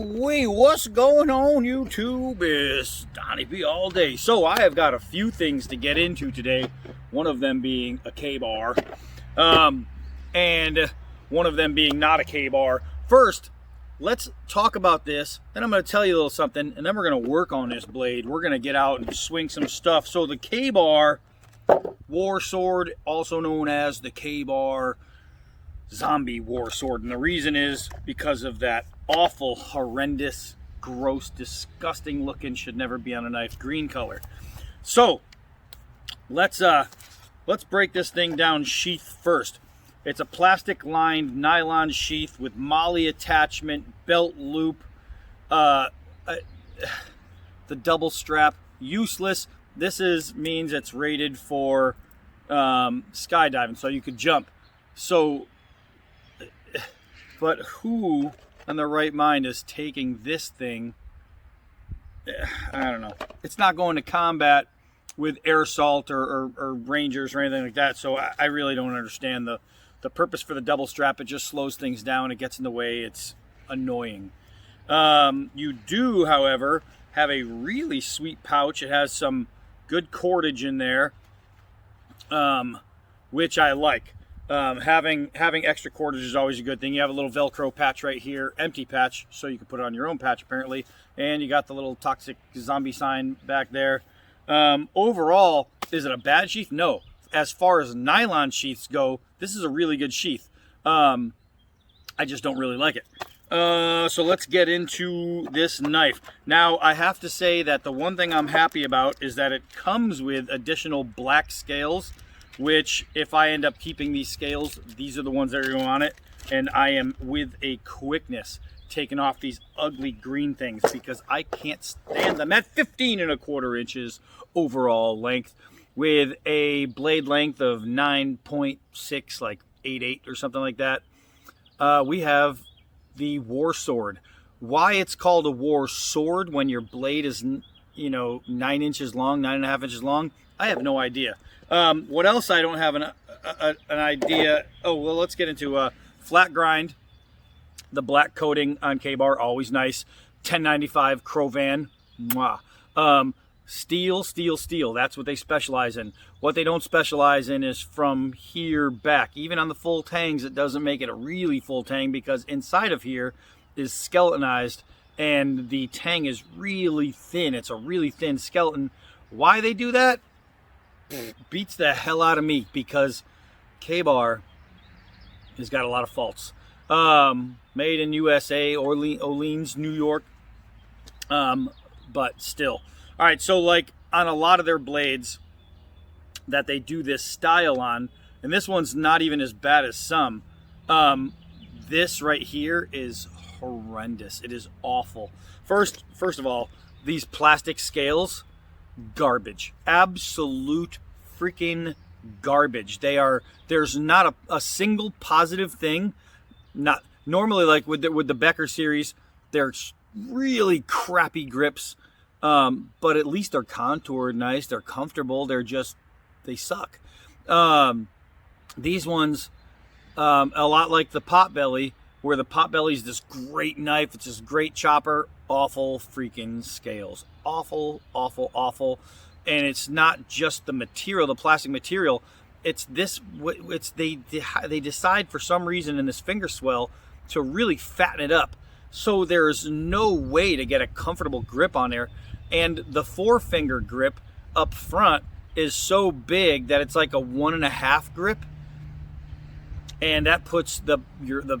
Wee, what's going on, YouTube? It's Donnie B all day. So I have got a few things to get into today. One of them being a K-bar, and one of them being not a K-bar. First, let's talk about this. Then I'm going to tell you a little something, and then we're going to work on this blade. We're going to get out and swing some stuff. So the K-bar War Sword, also known as the K-bar Zombie War Sword, and the reason is because of that awful, horrendous, gross, disgusting looking, should never be on a knife, green color. So let's break this thing down sheath first. It's a plastic lined nylon sheath with MOLLE attachment, belt loop, the double strap, useless. This means it's rated for skydiving, so you could jump. So, but who in their right mind is taking this thing? I don't know. It's not going to combat with air assault or rangers or anything like that. So I really don't understand the purpose for the double strap. It just slows things down. It gets in the way. It's annoying. You do, however, have a really sweet pouch. It has some good cordage in there, which I like. Having extra cordage is always a good thing. You have a little Velcro patch right here, empty patch, so you can put it on your own patch apparently. And you got the little toxic zombie sign back there. Overall, is it a bad sheath? No. As far as nylon sheaths go, this is a really good sheath. I just don't really like it. So let's get into this knife. Now, I have to say that the one thing I'm happy about is that it comes with additional black scales, which if I end up keeping these scales, these are the ones that are going on it, and I am with a quickness taking off these ugly green things because I can't stand them at 15 1/4 inches overall length with a blade length of 9.6, like 8.8 or something like that. We have the War Sword. Why it's called a War Sword when your blade is, 9 inches long, 9.5 inches long, I have no idea. What else I don't have an idea. Oh, well, let's get into flat grind. The black coating on K-bar, always nice. 1095 Krovan. Mwah. Steel. That's what they specialize in. What they don't specialize in is from here back. Even on the full tangs, it doesn't make it a really full tang because inside of here is skeletonized and the tang is really thin. It's a really thin skeleton. Why they do that? Beats the hell out of me because K-bar has got a lot of faults. Made in USA, Orleans, New York, but still. All right, so like on a lot of their blades that they do this style on, and this one's not even as bad as some, this right here is horrendous. It is awful. First of all, these plastic scales, garbage. Absolute freaking garbage. There's not a single positive thing. Not normally, like with the Becker series, they're really crappy grips, but at least they're contoured nice, they're comfortable, they suck. These ones, a lot like the Potbelly, where the Potbelly is this great knife, it's this great chopper, awful freaking scales. Awful. And it's not just the material, the plastic material. It's this. They decide for some reason in this finger swell to really fatten it up, so there's no way to get a comfortable grip on there. And the forefinger grip up front is so big that it's like a 1.5 grip, and that puts the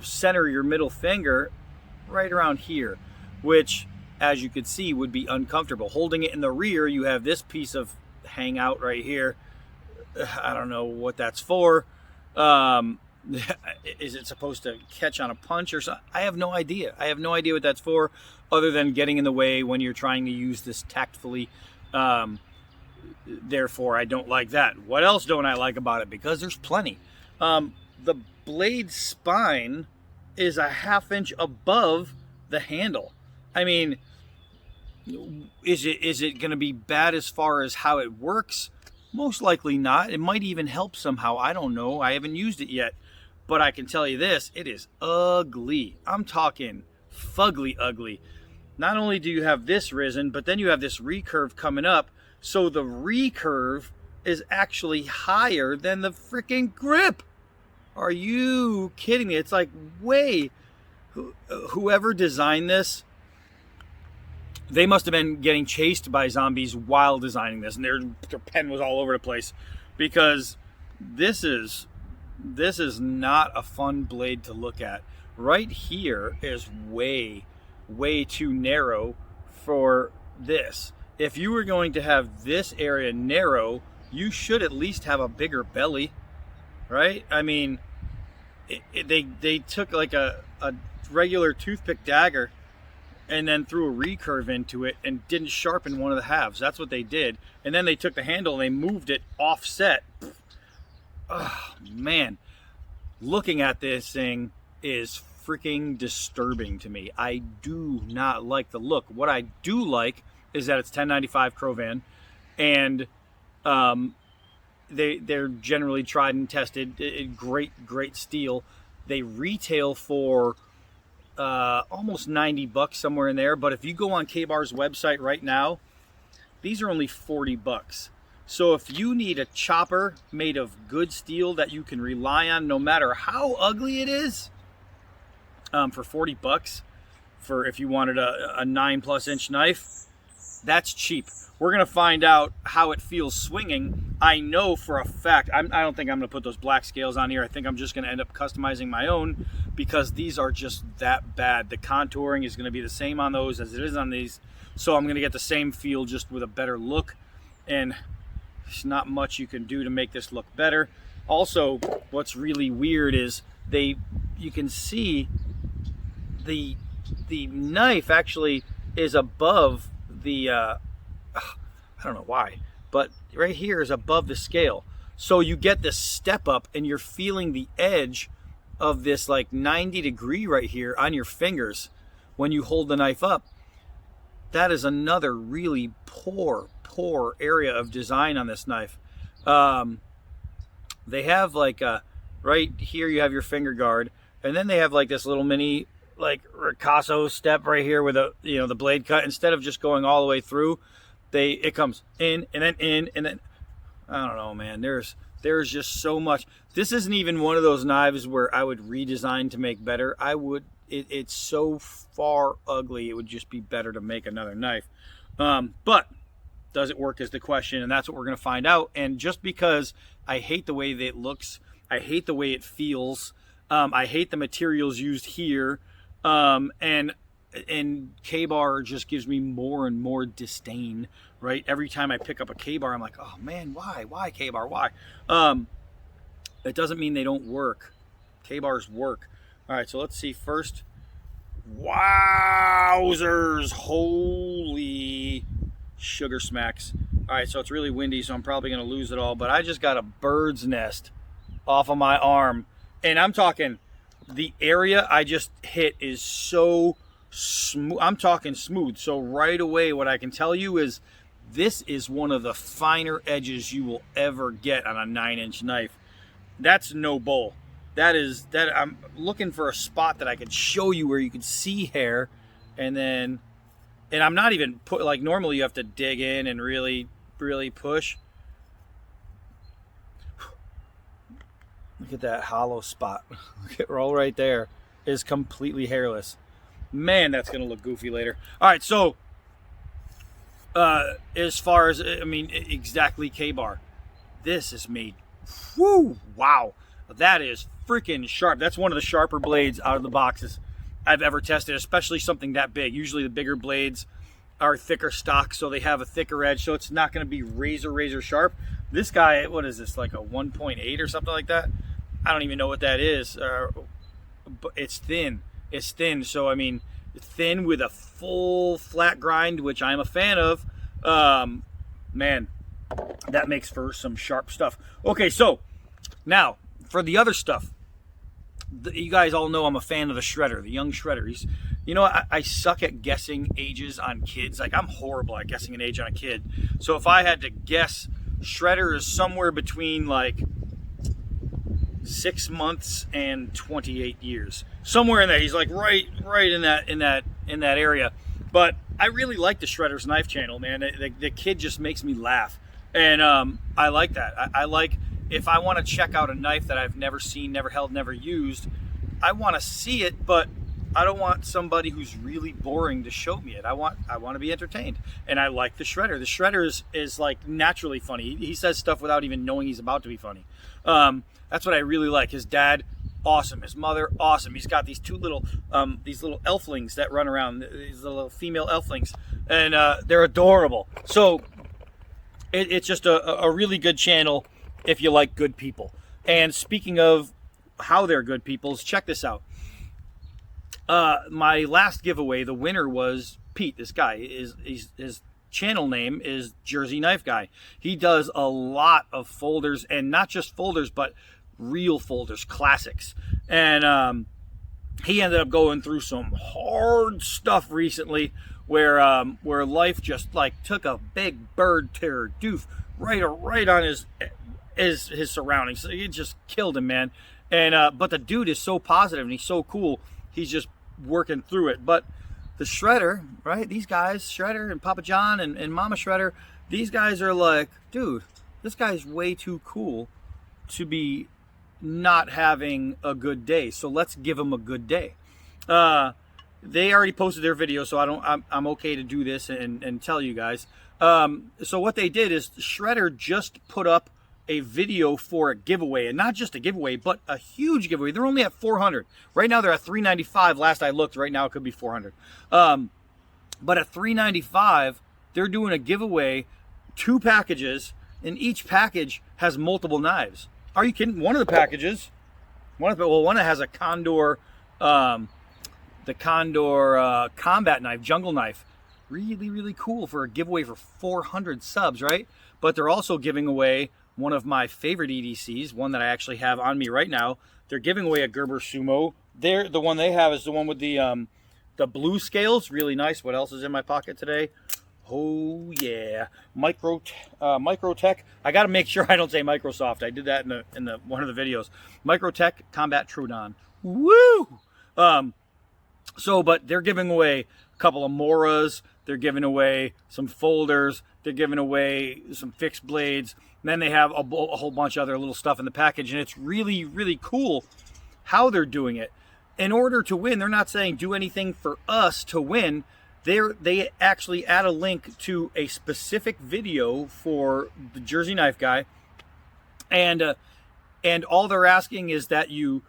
center of your middle finger right around here, which, as you could see, would be uncomfortable. Holding it in the rear, you have this piece of hangout right here. I don't know what that's for. Is it supposed to catch on a punch or something? I have no idea. I have no idea what that's for, other than getting in the way when you're trying to use this tactfully. Therefore, I don't like that. What else don't I like about it? Because there's plenty. The blade spine is a 1/2 inch above the handle. I mean, is it going to be bad as far as how it works? Most likely not. It might even help somehow. I don't know. I haven't used it yet. But I can tell you this, it is ugly. I'm talking fugly ugly. Not only do you have this risen, but then you have this recurve coming up. So the recurve is actually higher than the freaking grip. Are you kidding me? It's like way, whoever designed this, they must have been getting chased by zombies while designing this, and their pen was all over the place, because this is not a fun blade to look at. Right here is way too narrow for this. If you were going to have this area narrow, you should at least have a bigger belly, right? I mean, they took like a regular toothpick dagger and then threw a recurve into it and didn't sharpen one of the halves. That's what they did. And then they took the handle and they moved it offset. Oh, man. Looking at this thing is freaking disturbing to me. I do not like the look. What I do like is that it's 1095 Krovan, and they're generally tried and tested. Great steel. They retail for almost $90 somewhere in there, but if you go on Ka-Bar's website right now, these are only $40. So if you need a chopper made of good steel that you can rely on no matter how ugly it is, for $40, for if you wanted a 9+ inch knife, that's cheap. We're gonna find out how it feels swinging. I know for a fact, I don't think I'm gonna put those black scales on here. I think I'm just gonna end up customizing my own, because these are just that bad. The contouring is gonna be the same on those as it is on these. So I'm gonna get the same feel, just with a better look. And there's not much you can do to make this look better. Also, what's really weird is you can see the knife actually is above the I don't know why, but right here is above the scale. So you get this step up and you're feeling the edge of this like 90-degree right here on your fingers when you hold the knife up. That is another really poor area of design on this knife. They have like right here you have your finger guard, and then they have like this little mini like ricasso step right here with the blade cut. Instead of just going all the way through, it comes in and then in and then, I don't know, man. There's just so much. This isn't even one of those knives where I would redesign to make better. It's so far ugly, it would just be better to make another knife. But does it work is the question, and that's what we're going to find out. And just because I hate the way that it looks, I hate the way it feels, I hate the materials used here, and Ka-Bar just gives me more and more disdain, right? Every time I pick up a Ka-Bar, I'm like, oh man, why Ka-Bar, why? It doesn't mean they don't work. Ka-Bars work. All right, so let's see first. Wowzers, holy sugar smacks. All right, so it's really windy, so I'm probably gonna lose it all, but I just got a bird's nest off of my arm, and I'm talking, the area I just hit is so smooth. I'm talking smooth. So right away, what I can tell you is this is one of the finer edges you will ever get on a 9-inch knife. That's no bull. That I'm looking for a spot that I could show you where you could see hair, and I'm not even like normally you have to dig in and really push. Look at that hollow spot. Look at roll right there is completely hairless. Man, that's gonna look goofy later. All right, so as far as exactly Ka-Bar, this is made. Whoo! Wow, that is freaking sharp. That's one of the sharper blades out of the boxes I've ever tested, especially something that big. Usually the bigger blades are thicker stock, so they have a thicker edge, so it's not going to be razor sharp. This guy, what is this, like a 1.8 or something like that? I don't even know what that is. But it's thin. It's thin, so I mean, thin with a full flat grind, which I'm a fan of. Man, that makes for some sharp stuff. Okay, so now for the other stuff. You guys all know I'm a fan of the Shredder, the young Shredder. I suck at guessing ages on kids. Like, I'm horrible at guessing an age on a kid. So if I had to guess, Shredder is somewhere between like 6 months and 28 years. somewhere in there. He's like right in that area. But I really like the Shredder's Knife channel, man. The kid just makes me laugh, and I like that. I like, if I want to check out a knife that I've never seen, never held, never used, I want to see it, but I don't want somebody who's really boring to show me it. I want to be entertained, and I like the Shredder. The Shredder is like naturally funny. He says stuff without even knowing he's about to be funny. That's what I really like. His dad, awesome. His mother, awesome. He's got these two little elflings that run around, these little female elflings, and they're adorable. So it's just a really good channel if you like good people. And speaking of how they're good peoples, check this out. My last giveaway, the winner was Pete. This guy his channel name is Jersey Knife Guy. He does a lot of folders, and not just folders, but real folders, classics. And he ended up going through some hard stuff recently, where life just like took a big bird terror doof right on his surroundings. So it just killed him, man. And but the dude is so positive and he's so cool. He's just working through it. But the Shredder, right? These guys, Shredder and Papa John and Mama Shredder, these guys are like, dude, this guy's way too cool to be not having a good day. So let's give him a good day. They already posted their video, so I'm okay to do this and tell you guys. So what they did is Shredder just put up a video for a giveaway, and not just a giveaway, but a huge giveaway. They're only at 400 right now. They're at 395 last I looked. Right now it could be 400, but at 395 they're doing a giveaway, 2 packages, and each package has multiple knives. Are you kidding? One of the packages, one that has a Condor, the Condor combat knife, jungle knife. Really cool for a giveaway for 400 subs, right? But they're also giving away one of my favorite EDCs, one that I actually have on me right now. They're giving away a Gerber Sumo. The one they have is the one with the blue scales. Really nice. What else is in my pocket today? Oh yeah, Microtech. I got to make sure I don't say Microsoft. I did that in the one of the videos. Microtech Combat Troodon. Woo! But they're giving away a couple of Moras. They're giving away some folders. They're giving away some fixed blades. And then they have a whole bunch of other little stuff in the package. And it's really cool how they're doing it. In order to win, they're not saying do anything for us to win. They actually add a link to a specific video for the Jersey Knife Guy. And all they're asking is that you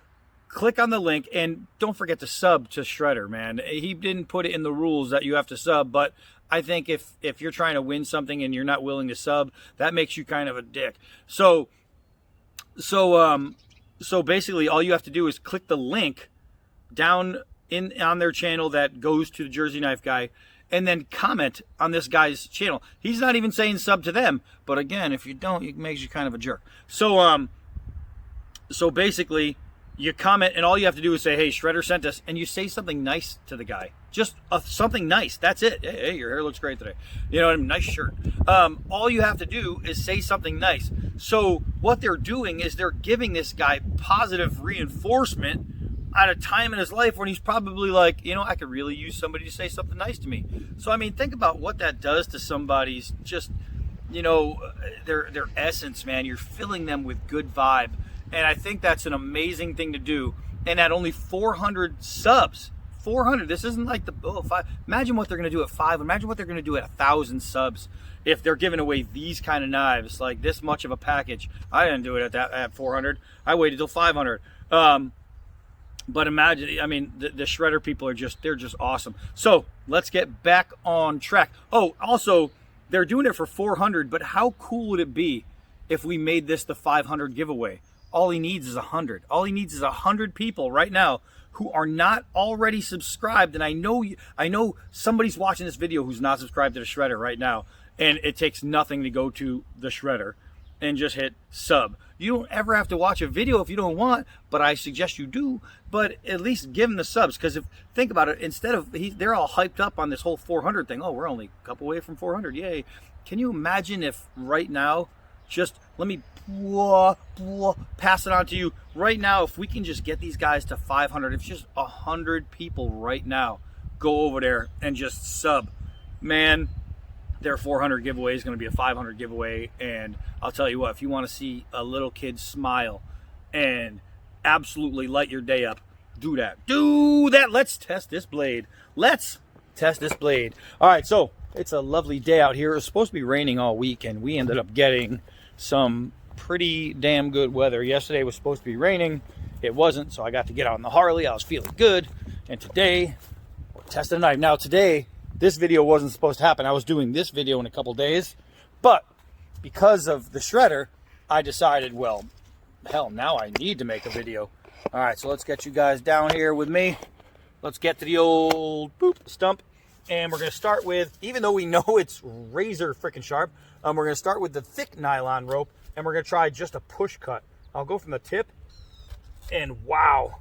click on the link, and don't forget to sub to Shredder, man. He didn't put it in the rules that you have to sub, but I think if you're trying to win something and you're not willing to sub, that makes you kind of a dick. So basically all you have to do is click the link down on their channel that goes to the Jersey Knife Guy, and then comment on this guy's channel. He's not even saying sub to them, but again, if you don't, it makes you kind of a jerk. So basically, you comment, and all you have to do is say, hey, Shredder sent us, and you say something nice to the guy. Just something nice. That's it. Hey, your hair looks great today. You know what I mean? Nice shirt. All you have to do is say something nice. So what they're doing is they're giving this guy positive reinforcement at a time in his life when he's probably like, you know, I could really use somebody to say something nice to me. So, I mean, think about what that does to somebody's just, you know, their essence, man. You're filling them with good vibe. And I think that's an amazing thing to do. And at only 400 subs, 400, this isn't like the 5. Imagine what they're going to do at 5. Imagine what they're going to do at 1,000 subs if they're giving away these kind of knives, like this much of a package. I didn't do it at 400. I waited till 500. But imagine, I mean, the Shredder people are they're just awesome. So let's get back on track. Oh, also, they're doing it for 400, but how cool would it be if we made this the 500 giveaway? All he needs is 100. All he needs is 100 people right now who are not already subscribed. And I know somebody's watching this video who's not subscribed to the Shredder right now. And it takes nothing to go to the Shredder and just hit sub. You don't ever have to watch a video if you don't want, but I suggest you do. But at least give them the subs, because think about it, instead of they're all hyped up on this whole 400 thing. Oh, we're only a couple away from 400. Yay. Can you imagine if right now Just let me blah, blah, pass it on to you right now. If we can just get these guys to 500, if just 100 people right now go over there and just sub, man, their 400 giveaway is going to be a 500 giveaway. And I'll tell you what, if you want to see a little kid smile and absolutely light your day up, do that. Do that. Let's test this blade. Let's test this blade. All right, so it's a lovely day out here. It was supposed to be raining all week, and we ended up getting some pretty damn good weather. Yesterday was supposed to be raining. It wasn't, so I got to get out on the Harley. I was feeling good. And today, we're testing a knife. Now, today, this video wasn't supposed to happen. I was doing this video in a couple days. But because of the shredder, I decided, well, hell, now I need to make a video. All right, so let's get you guys down here with me. Let's get to the old boop stump. And we're going to start with, even though we know it's razor freaking sharp, we're going to start with the thick nylon rope, and we're going to try just a push cut. I'll go from the tip, and wow,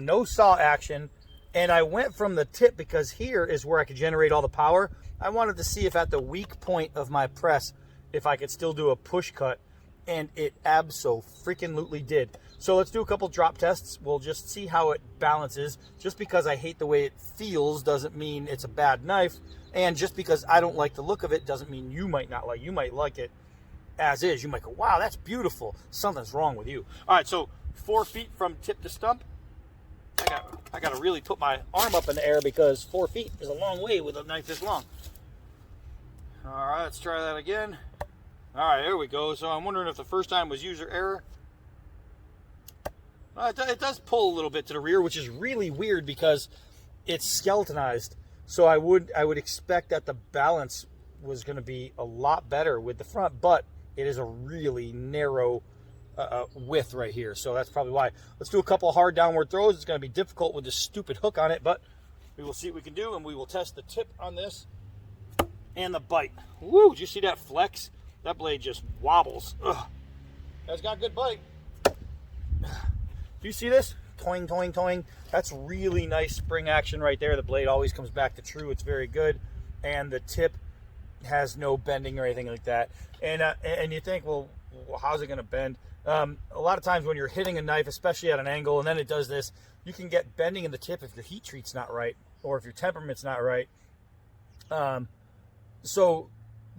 no saw action. And I went from the tip because here is where I could generate all the power. I wanted to see if at the weak point of my press, if I could still do a push cut, and it abso-freaking-lutely did. So let's do a couple drop tests. We'll just see how it balances. Just because I hate the way it feels doesn't mean it's a bad knife. And just because I don't like the look of it doesn't mean you might not like. You might like it as is. You might go, wow, that's beautiful. Something's wrong with you. All right, so 4 feet from tip to stump. I got to really put my arm up in the air because 4 feet is a long way with a knife this long. All right, let's try that again. All right, there we go. So I'm wondering if the first time was user error. It does pull a little bit to the rear, which is really weird because it's skeletonized. So I would expect that the balance was going to be a lot better with the front, but it is a really narrow width right here. So that's probably why. Let's do a couple hard downward throws. It's going to be difficult with this stupid hook on it, but we will see what we can do, and we will test the tip on this and the bite. Woo, did you see that flex? That blade just wobbles. Ugh. That's got good bite. Do you see this? Toing, toing, toing. That's really nice spring action right there. The blade always comes back to true. It's very good. And the tip has no bending or anything like that. And you think, well, how's it going to bend? A lot of times when you're hitting a knife, especially at an angle, and then it does this, you can get bending in the tip if your heat treat's not right or if your temperament's not right. So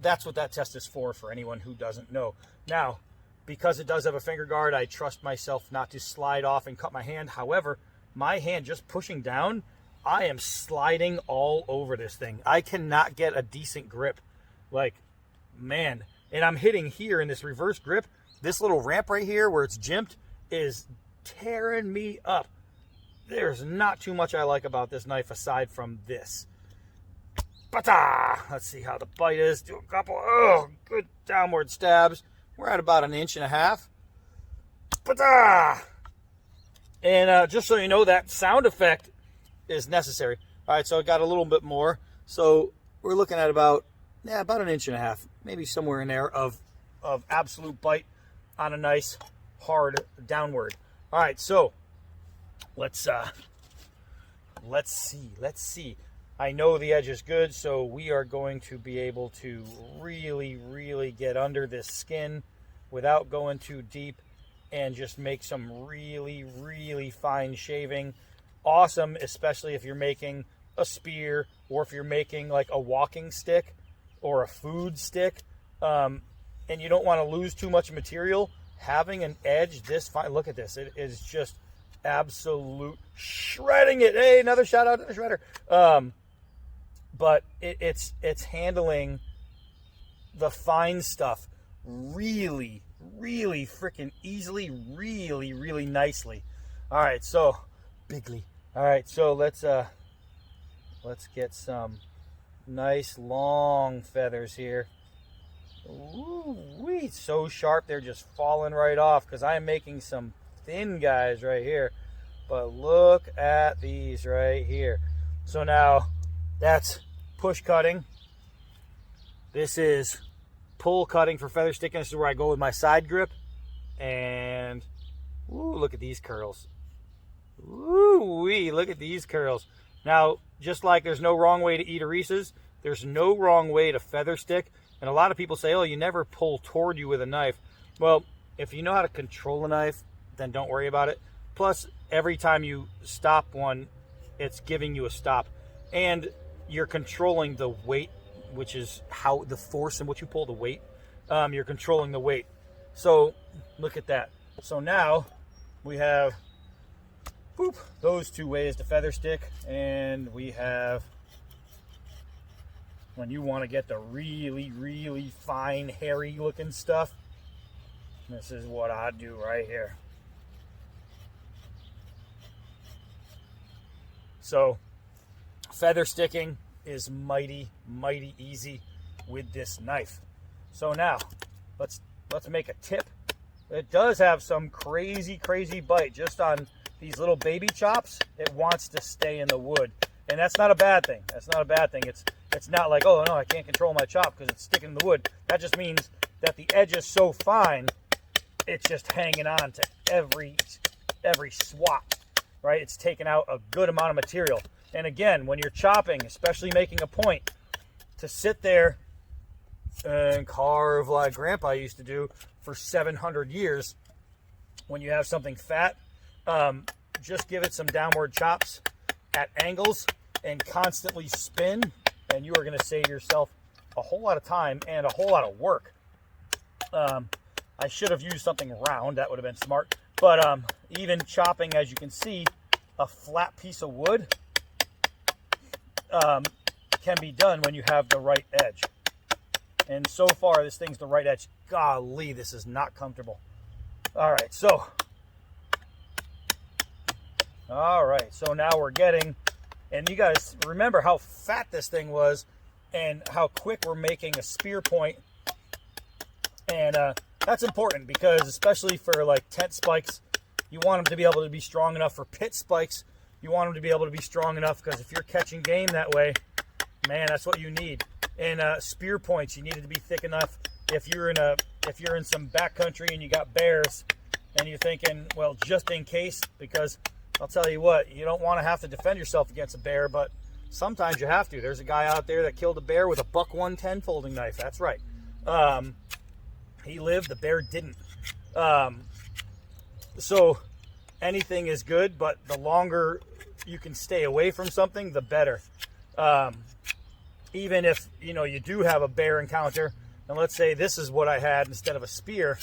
that's what that test is for anyone who doesn't know. Now, because it does have a finger guard, I trust myself not to slide off and cut my hand. However, my hand just pushing down, I am sliding all over this thing. I cannot get a decent grip. Like, man. And I'm hitting here in this reverse grip. This little ramp right here where it's jimped is tearing me up. There's not too much I like about this knife aside from this. Bata! Let's see how the bite is. Do a couple, good downward stabs. We're at about 1.5 inches. Bata! And just so you know, that sound effect is necessary. All right, so I got a little bit more. So we're looking at about 1.5 inches, maybe somewhere in there of absolute bite on a nice hard downward. All right, so let's see. I know the edge is good, so we are going to be able to really get under this skin without going too deep and just make some really fine shaving. Awesome, especially if you're making a spear or if you're making like a walking stick or a food stick, and you don't want to lose too much material. Having an edge this fine, look at this, it is just absolute shredding it. Hey, another shout out to the shredder. But it's handling the fine stuff really freaking easily, really nicely. All right, so bigly. All right, so let's get some nice long feathers here. Ooh, so sharp they're just falling right off because I'm making some thin guys right here. But look at these right here. So now that's push cutting. This is pull cutting for feather sticking. This is where I go with my side grip. And ooh, look at these curls. Ooh wee, look at these curls. Now, just like there's no wrong way to eat a Reese's, There's no wrong way to feather stick. And a lot of people say, oh, you never pull toward you with a knife. Well, if you know how to control a knife, then don't worry about it. Plus, every time you stop one, it's giving you a stop. And you're controlling the weight, which is how the force in which you pull the weight. You're controlling the weight. So look at that. So now we have those two ways to feather stick. And we have, when you want to get the really, really fine, hairy looking stuff, this is what I do right here. So feather sticking is mighty, mighty easy with this knife. So now let's make a tip. It does have some crazy, crazy bite just on these little baby chops. It wants to stay in the wood. And that's not a bad thing. That's not a bad thing. It's not like, oh no, I can't control my chop because it's sticking in the wood. That just means that the edge is so fine, it's just hanging on to every swat, right? It's taking out a good amount of material. And again, when you're chopping, especially making a point, to sit there and carve like Grandpa used to do for 700 years, when you have something fat, just give it some downward chops at angles and constantly spin, and you are going to save yourself a whole lot of time and a whole lot of work. I should have used something round. That would have been smart. But even chopping, as you can see, a flat piece of wood can be done when you have the right edge. And so far, this thing's the right edge. Golly, this is not comfortable. All right, so now we're getting, and you guys remember how fat this thing was and how quick we're making a spear point. And that's important because especially for like tent spikes, you want them to be able to be strong enough. For pit spikes, you want them to be able to be strong enough because if you're catching game that way, man, that's what you need. And spear points, you need it to be thick enough. If you're in some backcountry and you got bears and you're thinking, well, just in case, because I'll tell you what, you don't want to have to defend yourself against a bear, but sometimes you have to. There's a guy out there that killed a bear with a buck 110 folding knife. That's right. He lived, the bear didn't. So anything is good, but the longer you can stay away from something, the better. Even if, you do have a bear encounter, and let's say this is what I had instead of a spear,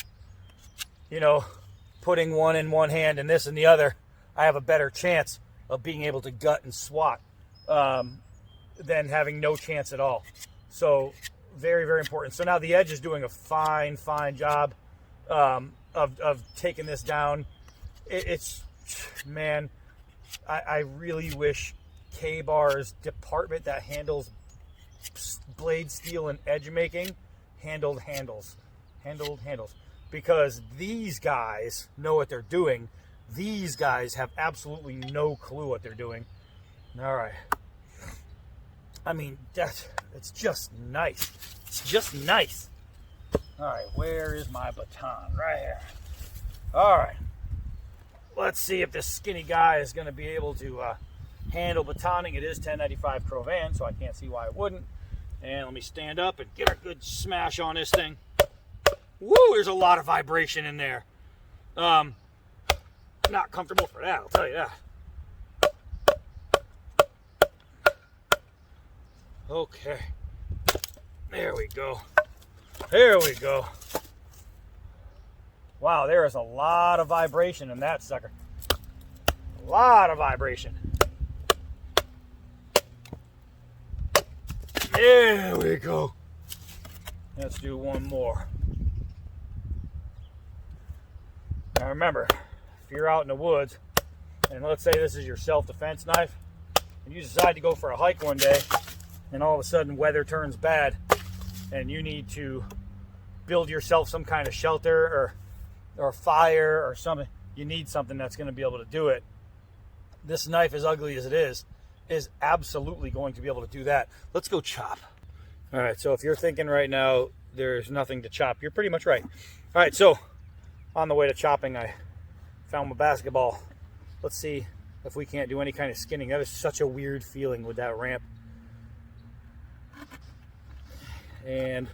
putting one in one hand and this in the other, I have a better chance of being able to gut and swat than having no chance at all. So very, very important. So now the edge is doing a fine, fine job of taking this down. It's, man, I really wish K-Bar's department that handles blade steel and edge making handled handles, because these guys know what they're doing. These guys have absolutely no clue what they're doing. All right. I mean, it's just nice. It's just nice. All right, where is my baton? Right here. All right. Let's see if this skinny guy is going to be able to handle batoning. It is 1095 Crowvan, so I can't see why it wouldn't. And let me stand up and get a good smash on this thing. Woo, there's a lot of vibration in there. Not comfortable for that, I'll tell you that. Okay. There we go. There we go. Wow, there is a lot of vibration in that sucker. A lot of vibration. There we go. Let's do one more. Now remember, if you're out in the woods, and let's say this is your self-defense knife, and you decide to go for a hike one day, and all of a sudden weather turns bad, and you need to build yourself some kind of shelter or fire or something, you need something that's going to be able to do it. This knife, as ugly as it is absolutely going to be able to do that. Let's go chop. All right, so if you're thinking right now there's nothing to chop, you're pretty much right. All right, so on the way to chopping, I found my basketball. Let's see if we can't do any kind of skinning. That is such a weird feeling with that ramp. and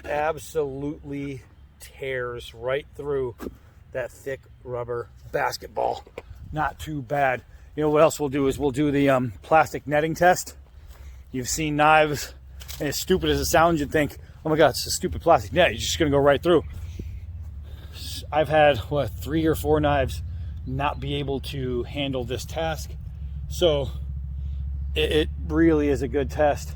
absolutely tears right through that thick rubber basketball. Not too bad. You know what else we'll do is we'll do the plastic netting test. You've seen knives, and as stupid as it sounds, you'd think, oh my God, it's a stupid plastic net. You're just gonna go right through. I've had, 3 or 4 knives not be able to handle this task. So it really is a good test.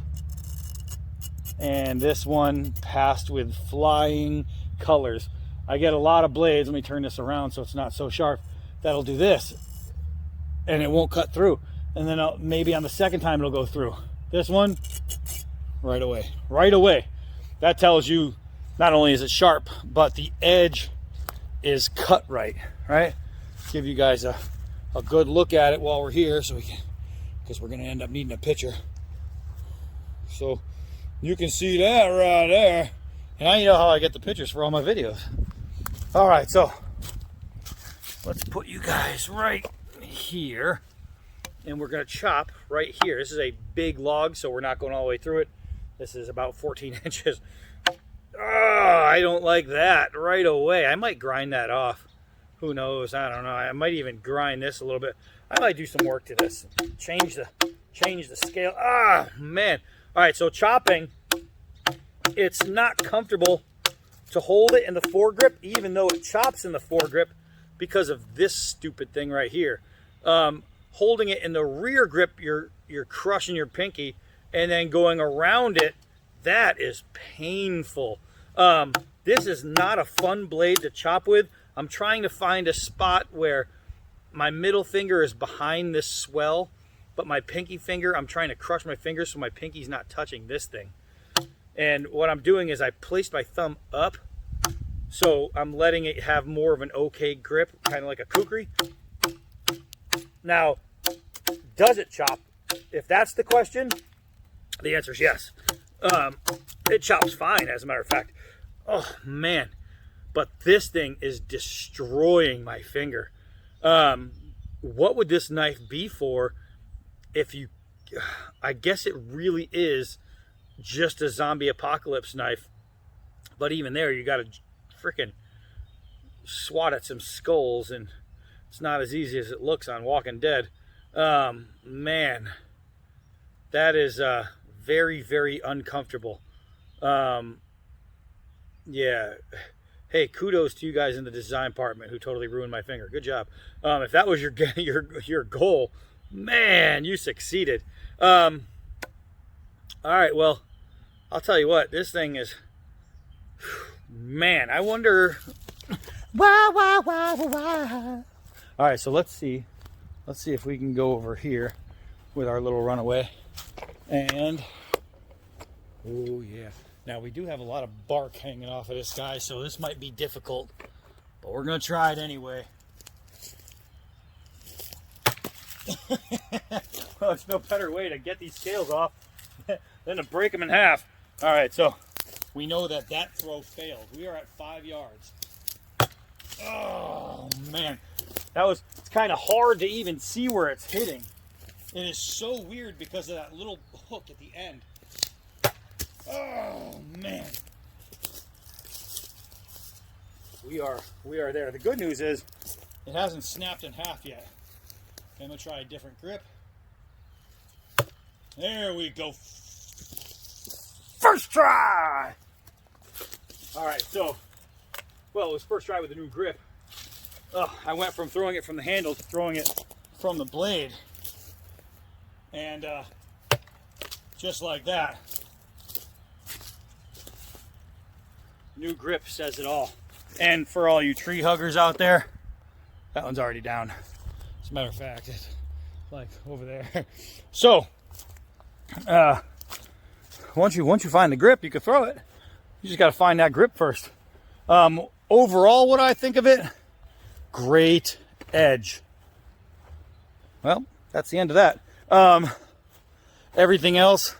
And this one passed with flying colors. I get a lot of blades. Let me turn this around so it's not so sharp. That'll do this, and it won't cut through. And then maybe on the second time it'll go through. This one, right away. Right away. That tells you not only is it sharp, but the edge is cut right, right? Give you guys a good look at it while we're here, so we can, because we're gonna end up needing a picture. So you can see that right there. And now you know how I get the pictures for all my videos. All right, so let's put you guys right here, and we're gonna chop right here. This is a big log, so we're not going all the way through it. This is about 14 inches. Oh, I don't like that right away. I might grind that off. Who knows? I don't know. I might even grind this a little bit. I might do some work to this. Change the scale. Ah, man. All right, so chopping, it's not comfortable to hold it in the foregrip, even though it chops in the foregrip, because of this stupid thing right here. Holding it in the rear grip, you're crushing your pinky, and then going around it, that is painful. This is not a fun blade to chop with. I'm trying to find a spot where my middle finger is behind this swell, but my pinky finger, I'm trying to crush my finger so my pinky's not touching this thing. And what I'm doing is I placed my thumb up, so I'm letting it have more of an okay grip, kind of like a kukri. Now, does it chop? If that's the question, the answer is yes. It chops fine, as a matter of fact. Oh, man. But this thing is destroying my finger. What would this knife be for if you... I guess it really is just a zombie apocalypse knife. But even there, you got to freaking swat at some skulls, and it's not as easy as it looks on Walking Dead. Man, that is very, very uncomfortable. Yeah. Hey, kudos to you guys in the design department who totally ruined my finger. Good job. If that was your goal, man, you succeeded. All right, well, I'll tell you what, this thing is, man, I wonder, why. All right, so let's see if we can go over here with our little runaway. And, oh yeah. Now, we do have a lot of bark hanging off of this guy, so this might be difficult, but we're going to try it anyway. Well, there's no better way to get these scales off than to break them in half. All right, so we know that throw failed. We are at 5 yards. Oh, man. It's kind of hard to even see where it's hitting. It is so weird because of that little hook at the end. Oh, man. We are there. The good news is it hasn't snapped in half yet. Okay, I'm going to try a different grip. There we go. First try! All right, so, well, it was first try with the new grip. I went from throwing it from the handle to throwing it from the blade. And just like that. New grip says it all. And for all you tree huggers out there, that one's already down. As a matter of fact, it's like over there. So, once you find the grip, you can throw it. You just got to find that grip first. Overall, what I think of it, great edge. Well, that's the end of that. Everything else,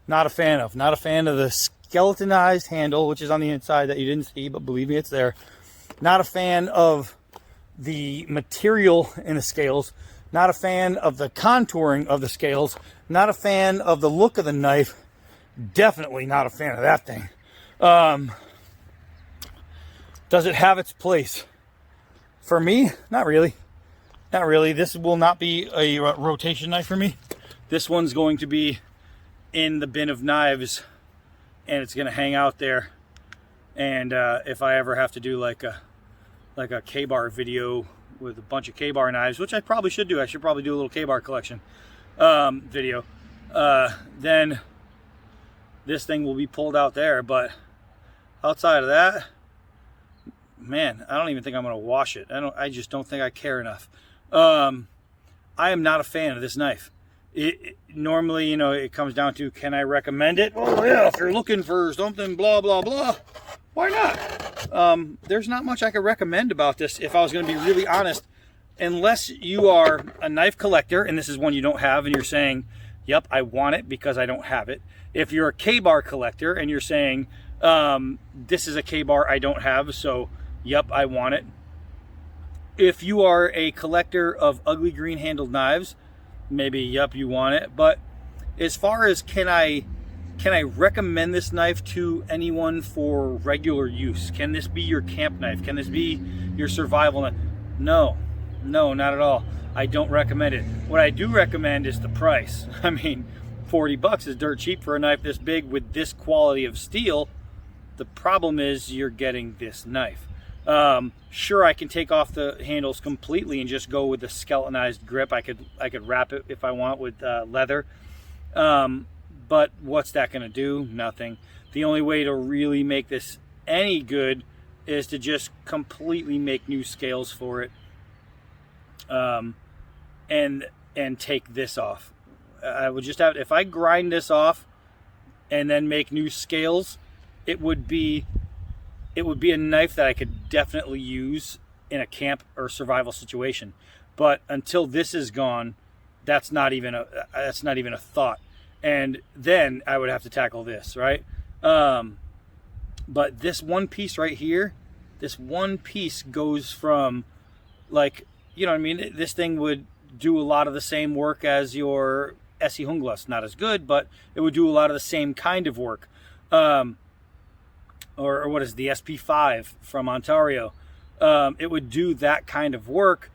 not a fan of. Not a fan of the skeletonized handle, which is on the inside that you didn't see, but believe me, it's there. Not a fan of the material in the scales. Not a fan of the contouring of the scales. Not a fan of the look of the knife. Definitely not a fan of that thing. Does it have its place? For me, not really. Not really. This will not be a rotation knife for me. This one's going to be in the bin of knives, and it's going to hang out there. And if I ever have to do like a K-bar video with a bunch of K-bar knives, which I probably should do. I should probably do a little K-bar collection video. Then this thing will be pulled out there. But outside of that, man, I don't even think I'm going to wash it. I just don't think I care enough. I am not a fan of this knife. Normally, you know, it comes down to, can I recommend it? Oh yeah, if you're looking for something, blah, blah, blah, why not? There's not much I could recommend about this if I was going to be really honest, unless you are a knife collector and this is one you don't have and you're saying, yep, I want it because I don't have it. If you're a K-bar collector and you're saying, this is a K-bar I don't have, so yep, I want it. If you are a collector of ugly green handled knives, maybe, yep, you want it. But as far as can I recommend this knife to anyone for regular use? Can this be your camp knife? Can this be your survival knife? No, not at all. I don't recommend it. What I do recommend is the price. I mean, $40 is dirt cheap for a knife this big with this quality of steel. The problem is you're getting this knife. Sure, I can take off the handles completely and just go with the skeletonized grip. I could wrap it if I want with leather. But what's that going to do? Nothing. The only way to really make this any good is to just completely make new scales for it. And take this off. I would just have, if I grind this off and then make new scales, it would be a knife that I could definitely use in a camp or survival situation. But until this is gone, that's not even a thought. And then I would have to tackle this, right? But this one piece right here, this one piece goes from, like, you know what I mean? This thing would do a lot of the same work as your Essie Hunglas. Not as good, but it would do a lot of the same kind of work. Or what is the SP5 from Ontario? It would do that kind of work,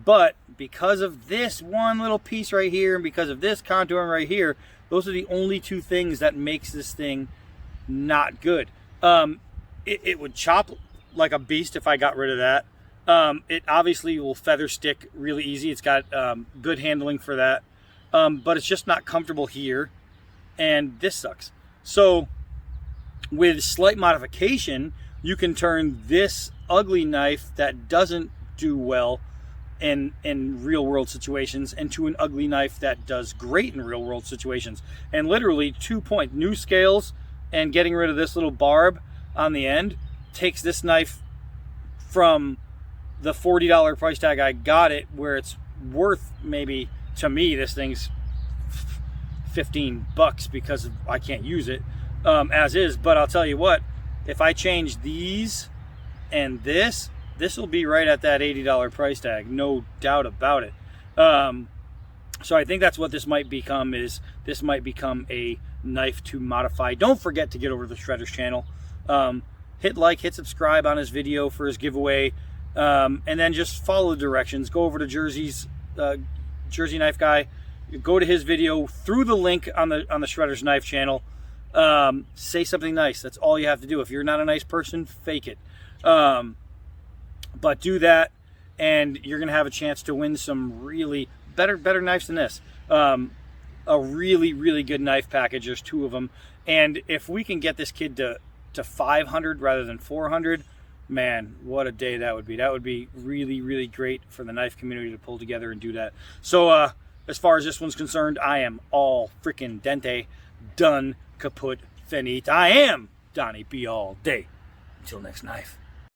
but because of this one little piece right here and because of this contouring right here, those are the only two things that makes this thing not good. It would chop like a beast if I got rid of that. It obviously will feather stick really easy. It's got good handling for that, but it's just not comfortable here, and this sucks. So with slight modification, you can turn this ugly knife that doesn't do well in real world situations into an ugly knife that does great in real world situations. And literally 2 point new scales and getting rid of this little barb on the end takes this knife from the $40 price tag I got it, where it's worth, maybe to me this thing's $15 because I can't use it as is. But I'll tell you what, if I change these and this will be right at that $80 price tag, no doubt about it. So I think that's what this might become, is this might become a knife to modify. Don't forget to get over to the Shredder's channel. Hit like, hit subscribe on his video for his giveaway, and then just follow the directions. Go over to Jersey's Jersey Knife Guy. Go to his video through the link on the Shredder's Knife channel. Say something nice. That's all you have to do. If you're not a nice person, fake it. But do that, and you're gonna have a chance to win some really better knives than this. A really good knife package. There's 2 of them, and if we can get this kid to 500 rather than 400, man, what a day that would be. That would be really great for the knife community to pull together and do that. So as far as this one's concerned, I am all freaking dente, done, kaput, finite. I am Donnie B all day. Until next knife.